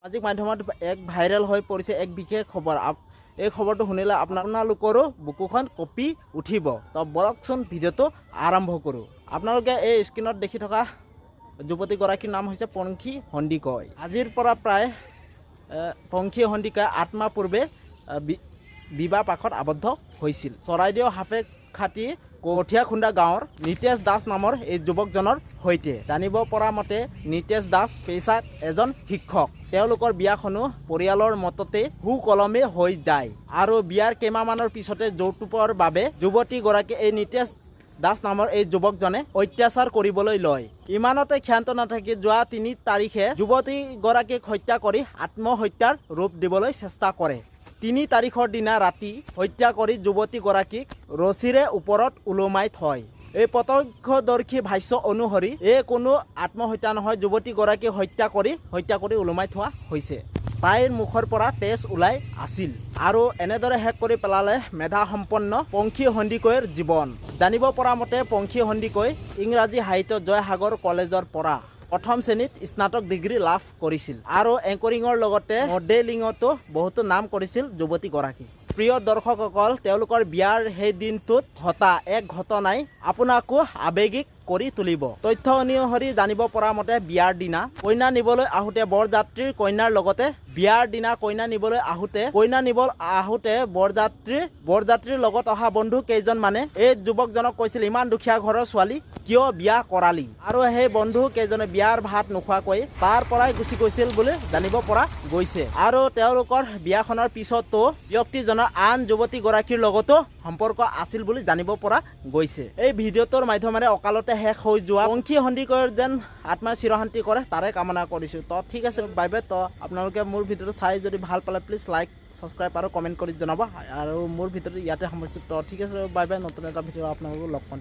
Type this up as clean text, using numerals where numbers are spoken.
সামাজিক মাধ্যমত এক ভাইৰেল হৈ পৰিছে এক বিশেষ খবৰ। এই খবৰটো শুনিলে আপোনালোকৰো বুকুখন কঁপি উঠিব। তো বলকচোন ভিডিঅ'টো আৰম্ভ কৰোঁ। আপোনালোকে এই স্ক্ৰীনত দেখি থকা যুৱতীগৰাকীৰ নাম হৈছে পংখী সন্দিকৈ। আজিৰ পৰা প্ৰায় পংখী সন্দিকৈ 8 মাহ পূৰ্বে বিবাহ পাশত আবদ্ধ হৈছিল। চৰাইদেউ সাপেখাতি কঠীয়াখুন্দা গাঁৱৰ নিতেশ দাস নামৰ এই যুৱকজনৰ সৈতে। জানিব পৰা মতে নিতেশ দাস পেছাত এজন শিক্ষক। তেওঁলোকৰ বিয়াখনো পৰিয়ালৰ মততে সুকলমে হৈ যায় আৰু বিয়াৰ কেইমাহমানৰ পিছতে যৌতুকৰ বাবে যুৱতীগৰাকী এই নিতেশ দাস নামৰ এই যুৱকজনে অত্যাচাৰ কৰিবলৈ লয়। ইমানতে ক্ষান্ত নাথাকি যোৱা 3 তাৰিখে যুৱতীগৰাকীক হত্যা কৰি আত্মহত্যাৰ ৰূপ দিবলৈ চেষ্টা কৰে। 3 তাৰিখৰ দিনা ৰাতি হত্যা কৰি যুৱতীগৰাকীক ৰছীৰে ওপৰত ওলোমাই থয়। এই প্ৰত্যক্ষদৰ্শী ভাষ্য অনুসৰি এই কোনো আত্মহত্যা নহয়, যুৱতীগৰাকীক হত্যা কৰি ওলোমাই থোৱা হৈছে। তাইৰ মুখৰ পৰা তেজ ওলাই আছিল আৰু এনেদৰে শেষ কৰি পেলালে মেধাসম্পন্ন পংখী সন্দিকৈৰ জীৱন। জানিব পৰা মতে পংখী সন্দিকৈ ইংৰাজী সাহিত্য জয়সাগৰ কলেজৰ পৰা প্ৰথম শ্ৰেণীত স্নাতক ডিগ্ৰী লাভ কৰিছিল আৰু এংকৰিঙৰ লগতে মডেলিঙতো বহুতো নাম কৰিছিল যুৱতীগৰাকী। প্ৰিয় দৰ্শকসকল, তেওঁলোকৰ বিয়াৰ সেই দিনটোত ঘটা এক ঘটনাই আপোনাকো আৱেগিক কৰি তুলিব। তথ্য অনুসৰি জানিব পৰা মতে বিয়াৰ দিনা কইনা নিবলৈ আহোঁতে বৰযাত্ৰীৰ কইনাৰ লগতে বিয়াৰ দিনা কইনা নিবলৈ আহোঁতে বৰযাত্ৰীৰ লগত অহা বন্ধু কেইজনমানে এই যুৱকজনক কৈছিল, ইমান দুখীয়া ঘৰৰ ছোৱালী কিয় বিয়া কৰালি? আৰু সেই বন্ধু কেইজনে বিয়াৰ ভাত নোখোৱাকৈ তাৰ পৰাই গুচি গৈছিল বুলি জানিব পৰা গৈছে। আৰু তেওঁলোকৰ বিয়াখনৰ পিছতো ব্যক্তিজনৰ আন যুৱতীগৰাকীৰ লগতো সম্পৰ্ক আছিল বুলি জানিব পৰা গৈছে। এই ভিডিঅ'টোৰ মাধ্যমেৰে অকালতে শেষ হৈ যোৱা পংখী সন্দিকৈৰ যেন আত্মাই চিৰশান্তি কৰে তাৰে কামনা কৰিছোঁ। তো ঠিক আছে, বাই বাই। তো আপোনালোকে মোৰ ভিডিঅ'টো চাই যদি ভাল পালে প্লিজ লাইক, ছাবস্ক্ৰাইব আৰু কমেণ্ট কৰি জনাব। আৰু মোৰ ভিডিঅ'টো ইয়াতে সামৰিছোঁ। তো ঠিক আছে, বাই বাই। নতুন এটা ভিডিঅ' আপোনালোকক লগ পাম।